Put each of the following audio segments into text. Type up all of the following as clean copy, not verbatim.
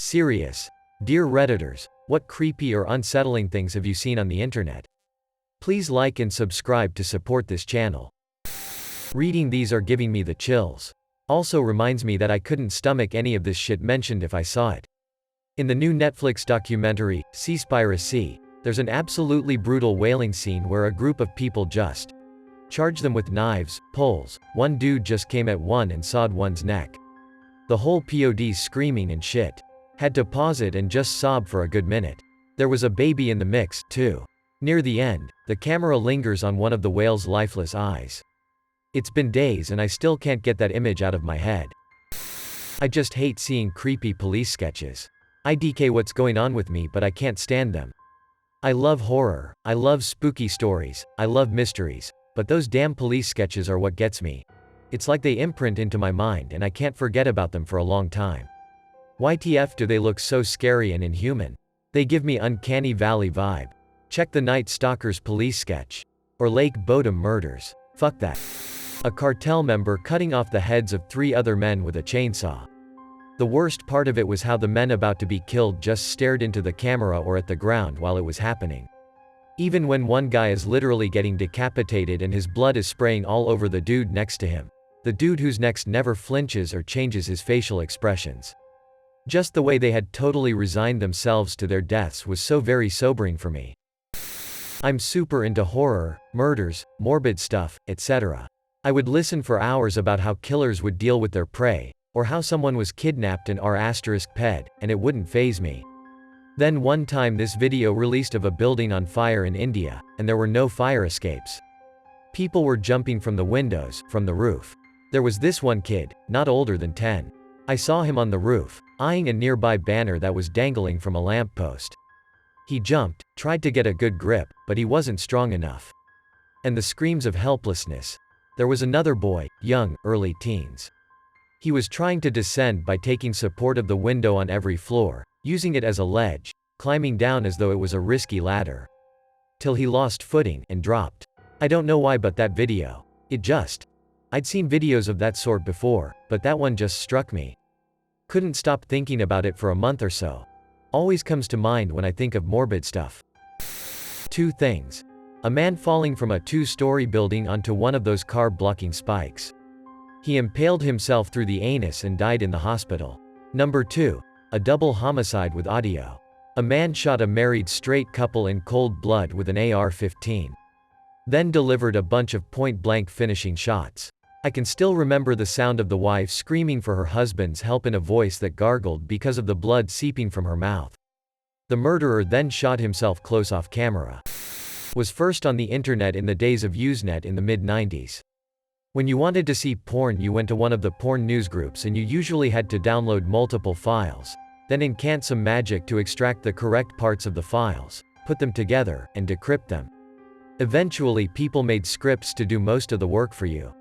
Serious. Dear Redditors, what creepy or unsettling things have you seen on the internet? Please like and subscribe to support this channel. Reading these are giving me the chills. Also reminds me that I couldn't stomach any of this shit mentioned if I saw it. In the new Netflix documentary, Seaspiracy, there's an absolutely brutal whaling scene where a group of people just charge them with knives, poles. One dude just came at one and sawed one's neck. The whole POD's screaming and shit. Had to pause it and just sob for a good minute. There was a baby in the mix, too. Near the end, the camera lingers on one of the whale's lifeless eyes. It's been days and I still can't get that image out of my head. I just hate seeing creepy police sketches. IDK what's going on with me, but I can't stand them. I love horror, I love spooky stories, I love mysteries, but those damn police sketches are what gets me. It's like they imprint into my mind and I can't forget about them for a long time. YTF do they look so scary and inhuman? They give me Uncanny Valley vibe. Check the Night Stalkers police sketch. Or Lake Bodom murders. Fuck that. A cartel member cutting off the heads of 3 other men with a chainsaw. The worst part of it was how the men about to be killed just stared into the camera or at the ground while it was happening. Even when one guy is literally getting decapitated and his blood is spraying all over the dude next to him. The dude who's next never flinches or changes his facial expressions. Just the way they had totally resigned themselves to their deaths was so very sobering for me. I'm super into horror, murders, morbid stuff, etc. I would listen for hours about how killers would deal with their prey, or how someone was kidnapped and r*ped, and it wouldn't faze me. Then one time this video released of a building on fire in India, and there were no fire escapes. People were jumping from the windows, from the roof. There was this one kid, not older than 10. I saw him on the roof, eyeing a nearby banner that was dangling from a lamppost. He jumped, tried to get a good grip, but he wasn't strong enough. And the screams of helplessness. There was another boy, young, early teens. He was trying to descend by taking support of the window on every floor, using it as a ledge, climbing down as though it was a risky ladder. Till he lost footing and dropped. I don't know why, but that video. I'd seen videos of that sort before, but that one just struck me. Couldn't stop thinking about it for a month or so. Always comes to mind when I think of morbid stuff. 2 things. A man falling from a 2-story building onto one of those car-blocking spikes. He impaled himself through the anus and died in the hospital. Number 2. A double homicide with audio. A man shot a married straight couple in cold blood with an AR-15. Then delivered a bunch of point-blank finishing shots. I can still remember the sound of the wife screaming for her husband's help in a voice that gargled because of the blood seeping from her mouth. The murderer then shot himself close off camera. Was first on the internet in the days of Usenet in the mid-90s. When you wanted to see porn, you went to one of the porn newsgroups and you usually had to download multiple files, then incant some magic to extract the correct parts of the files, put them together, and decrypt them. Eventually people made scripts to do most of the work for you.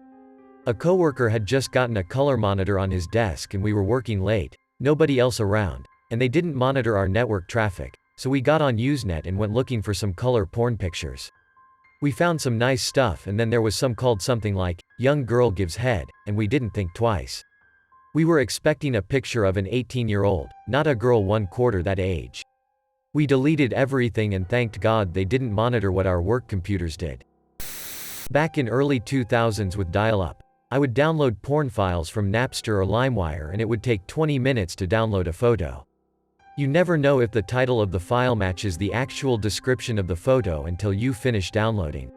A coworker had just gotten a color monitor on his desk and we were working late, nobody else around, and they didn't monitor our network traffic, so we got on Usenet and went looking for some color porn pictures. We found some nice stuff and then there was some called something like, "Young Girl Gives Head," and we didn't think twice. We were expecting a picture of an 18-year-old, not a girl 1/4 that age. We deleted everything and thanked God they didn't monitor what our work computers did. Back in early 2000s with dial-up, I would download porn files from Napster or LimeWire and it would take 20 minutes to download a photo. You never know if the title of the file matches the actual description of the photo until you finish downloading.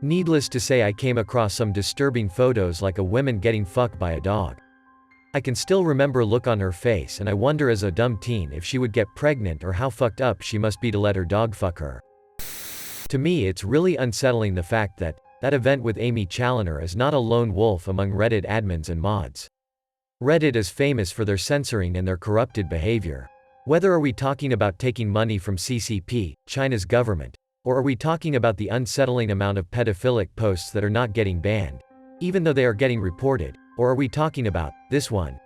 Needless to say, I came across some disturbing photos like a woman getting fucked by a dog. I can still remember look on her face and I wonder as a dumb teen if she would get pregnant or how fucked up she must be to let her dog fuck her. To me it's really unsettling the fact that event with Amy Challoner is not a lone wolf among Reddit admins and mods. Reddit is famous for their censoring and their corrupted behavior. Whether are we talking about taking money from CCP, China's government, or are we talking about the unsettling amount of pedophilic posts that are not getting banned, even though they are getting reported, or are we talking about this one,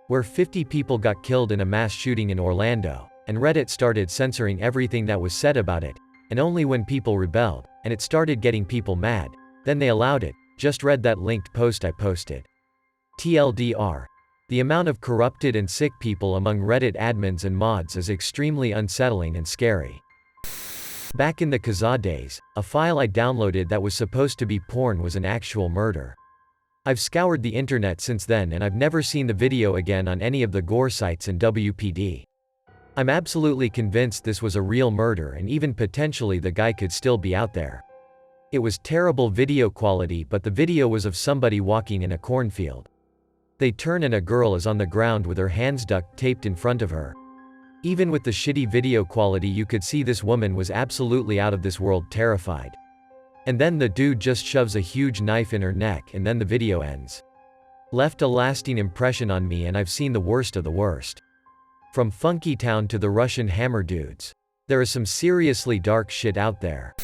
where 50 people got killed in a mass shooting in Orlando, and Reddit started censoring everything that was said about it, and only when people rebelled, and it started getting people mad, then they allowed it. Just read that linked post I posted. TLDR. The amount of corrupted and sick people among Reddit admins and mods is extremely unsettling and scary. Back in the Kazaa days, a file I downloaded that was supposed to be porn was an actual murder. I've scoured the internet since then and I've never seen the video again on any of the gore sites and WPD. I'm absolutely convinced this was a real murder and even potentially the guy could still be out there. It was terrible video quality, but the video was of somebody walking in a cornfield. They turn and a girl is on the ground with her hands duct taped in front of her. Even with the shitty video quality you could see this woman was absolutely out of this world terrified. And then the dude just shoves a huge knife in her neck and then the video ends. Left a lasting impression on me, and I've seen the worst of the worst. From Funky Town to the Russian Hammer dudes. There is some seriously dark shit out there.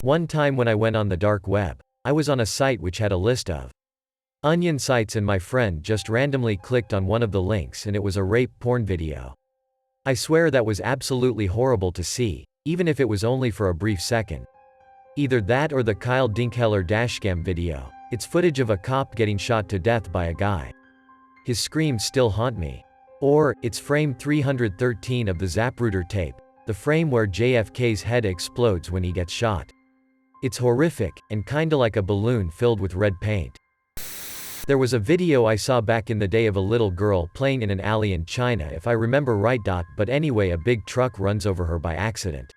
One time when I went on the dark web, I was on a site which had a list of onion sites and my friend just randomly clicked on one of the links and it was a rape porn video. I swear that was absolutely horrible to see, even if it was only for a brief second. Either that or the Kyle Dinkheller dashcam video. It's footage of a cop getting shot to death by a guy. His screams still haunt me. Or, it's frame 313 of the Zapruder tape, the frame where JFK's head explodes when he gets shot. It's horrific, and kinda like a balloon filled with red paint. There was a video I saw back in the day of a little girl playing in an alley in China, if I remember right. But anyway, a big truck runs over her by accident.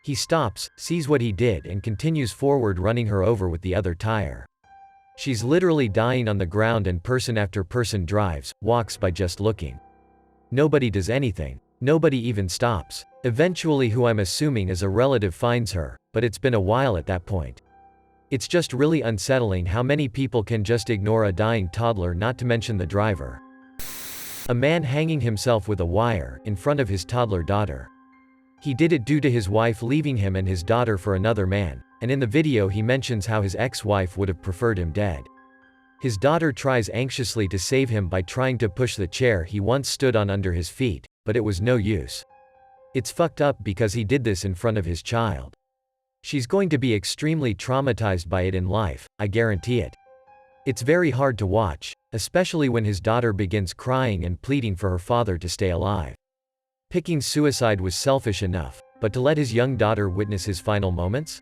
He stops, sees what he did and continues forward, running her over with the other tire. She's literally dying on the ground and person after person drives, walks by just looking. Nobody does anything. Nobody even stops. Eventually who I'm assuming is a relative finds her, but it's been a while at that point. It's just really unsettling how many people can just ignore a dying toddler, not to mention the driver. A man hanging himself with a wire in front of his toddler daughter. He did it due to his wife leaving him and his daughter for another man, and in the video he mentions how his ex-wife would have preferred him dead. His daughter tries anxiously to save him by trying to push the chair he once stood on under his feet, but it was no use. It's fucked up because he did this in front of his child. She's going to be extremely traumatized by it in life, I guarantee it. It's very hard to watch, especially when his daughter begins crying and pleading for her father to stay alive. Picking suicide was selfish enough, but to let his young daughter witness his final moments?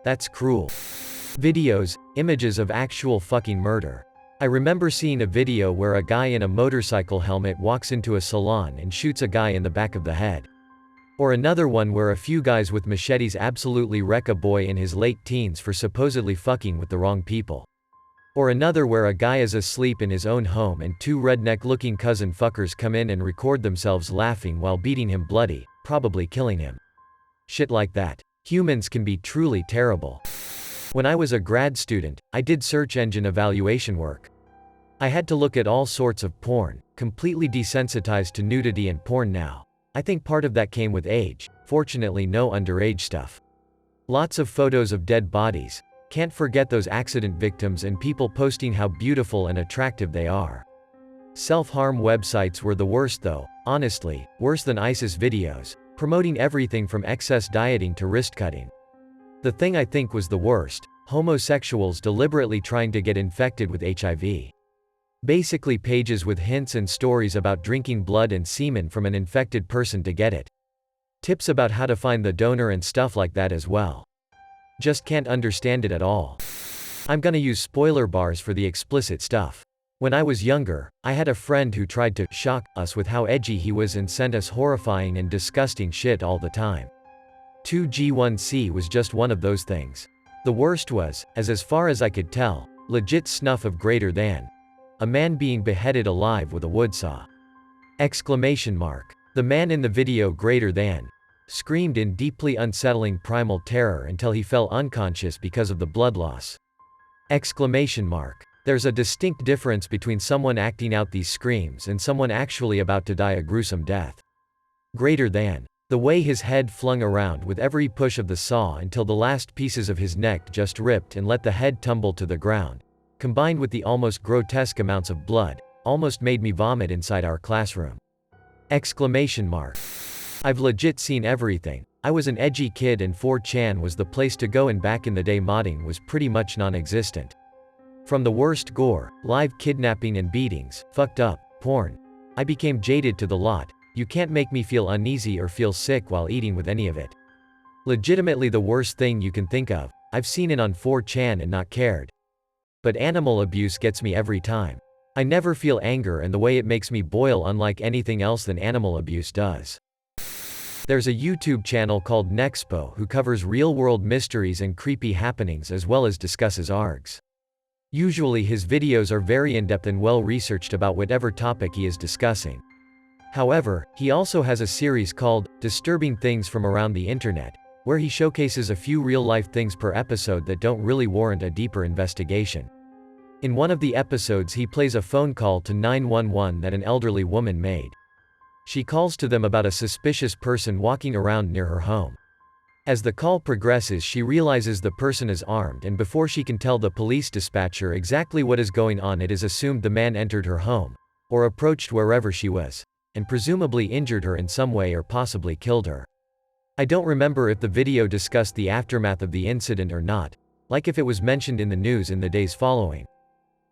That's cruel. Videos, images of actual fucking murder. I remember seeing a video where a guy in a motorcycle helmet walks into a salon and shoots a guy in the back of the head. Or another one where a few guys with machetes absolutely wreck a boy in his late teens for supposedly fucking with the wrong people. Or another where a guy is asleep in his own home and two redneck-looking cousin fuckers come in and record themselves laughing while beating him bloody, probably killing him. Shit like that. Humans can be truly terrible. When I was a grad student, I did search engine evaluation work. I had to look at all sorts of porn, completely desensitized to nudity and porn now. I think part of that came with age, fortunately no underage stuff. Lots of photos of dead bodies. Can't forget those accident victims and people posting how beautiful and attractive they are. Self-harm websites were the worst though, honestly, worse than ISIS videos, promoting everything from excess dieting to wrist cutting. The thing I think was the worst, homosexuals deliberately trying to get infected with HIV. Basically pages with hints and stories about drinking blood and semen from an infected person to get it. Tips about how to find the donor and stuff like that as well. Just can't understand it at all. I'm gonna use spoiler bars for the explicit stuff. When I was younger, I had a friend who tried to shock us with how edgy he was and sent us horrifying and disgusting shit all the time. 2G1C was just one of those things. The worst was, as far as I could tell, legit snuff of greater than. A man being beheaded alive with a wood saw. Exclamation mark. The man in the video greater than screamed in deeply unsettling primal terror until he fell unconscious because of the blood loss. Exclamation mark. There's a distinct difference between someone acting out these screams and someone actually about to die a gruesome death. Greater than. The way his head flung around with every push of the saw until the last pieces of his neck just ripped and let the head tumble to the ground, combined with the almost grotesque amounts of blood, almost made me vomit inside our classroom. Exclamation mark. I've legit seen everything. I was an edgy kid and 4chan was the place to go, and back in the day modding was pretty much non-existent. From the worst gore, live kidnapping and beatings, fucked up, porn. I became jaded to the lot. You can't make me feel uneasy or feel sick while eating with any of it. Legitimately the worst thing you can think of. I've seen it on 4chan and not cared. But animal abuse gets me every time. I never feel anger, and the way it makes me boil unlike anything else than animal abuse does. There's a YouTube channel called Nexpo who covers real-world mysteries and creepy happenings as well as discusses ARGs. Usually his videos are very in-depth and well-researched about whatever topic he is discussing. However, he also has a series called Disturbing Things from Around the Internet, where he showcases a few real-life things per episode that don't really warrant a deeper investigation. In one of the episodes he plays a phone call to 911 that an elderly woman made. She calls to them about a suspicious person walking around near her home. As the call progresses, she realizes the person is armed, and before she can tell the police dispatcher exactly what is going on, it is assumed the man entered her home, or approached wherever she was, and presumably injured her in some way or possibly killed her. I don't remember if the video discussed the aftermath of the incident or not, like if it was mentioned in the news in the days following.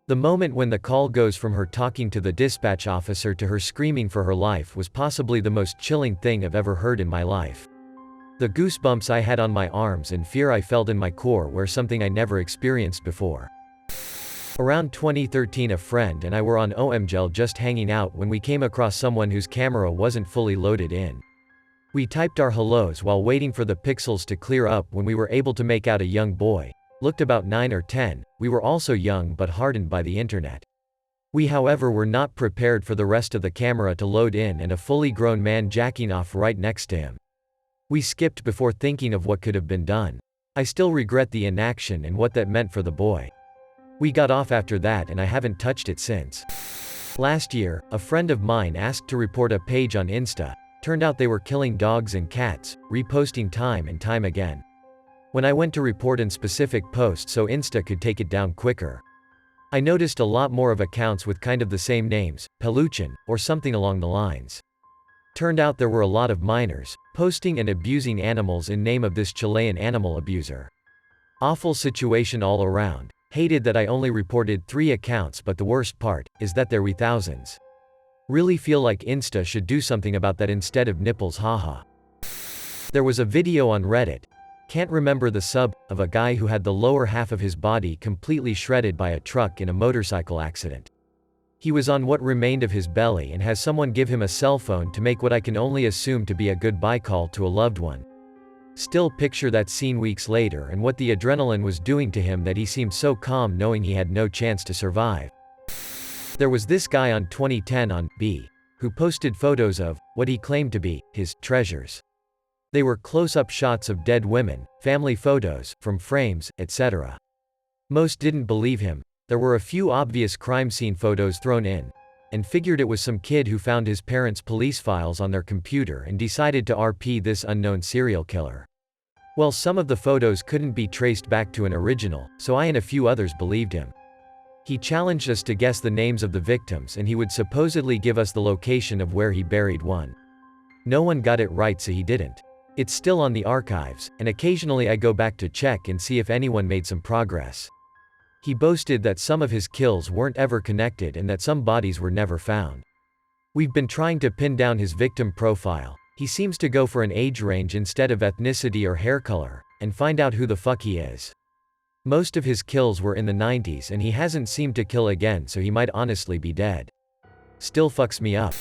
The moment when the call goes from her talking to the dispatch officer to her screaming for her life was possibly the most chilling thing I've ever heard in my life. The goosebumps I had on my arms and fear I felt in my core were something I never experienced before. Around 2013, a friend and I were on OMGel just hanging out when we came across someone whose camera wasn't fully loaded in. We typed our hellos while waiting for the pixels to clear up when we were able to make out a young boy. Looked about 9 or 10, we were also young but hardened by the internet. We however were not prepared for the rest of the camera to load in and a fully grown man jacking off right next to him. We skipped before thinking of what could have been done. I still regret the inaction and what that meant for the boy. We got off after that and I haven't touched it since. Last year, a friend of mine asked to report a page on Insta. Turned out they were killing dogs and cats, reposting time and time again. When I went to report in specific posts so Insta could take it down quicker, I noticed a lot more of accounts with kind of the same names, Peluchin, or something along the lines. Turned out there were a lot of minors, posting and abusing animals in name of this Chilean animal abuser. Awful situation all around. Hated that I only reported 3 accounts, but the worst part is that there were thousands. Really feel like Insta should do something about that instead of nipples, haha. There was a video on Reddit, can't remember the sub, of a guy who had the lower half of his body completely shredded by a truck in a motorcycle accident. He was on what remained of his belly and has someone give him a cell phone to make what I can only assume to be a goodbye call to a loved one. Still picture that scene weeks later and what the adrenaline was doing to him that he seemed so calm knowing he had no chance to survive. There was this guy on 2010 on B, who posted photos of what he claimed to be his treasures. They were close-up shots of dead women, family photos, from frames, etc. Most didn't believe him. There were a few obvious crime scene photos thrown in, and figured it was some kid who found his parents' police files on their computer and decided to RP this unknown serial killer. Well, some of the photos couldn't be traced back to an original, so I and a few others believed him. He challenged us to guess the names of the victims and he would supposedly give us the location of where he buried one. No one got it right, so he didn't. It's still on the archives, and occasionally I go back to check and see if anyone made some progress. He boasted that some of his kills weren't ever connected and that some bodies were never found. We've been trying to pin down his victim profile. He seems to go for an age range instead of ethnicity or hair color, and find out who the fuck he is. Most of his kills were in the 90s and he hasn't seemed to kill again, so he might honestly be dead. Still fucks me up.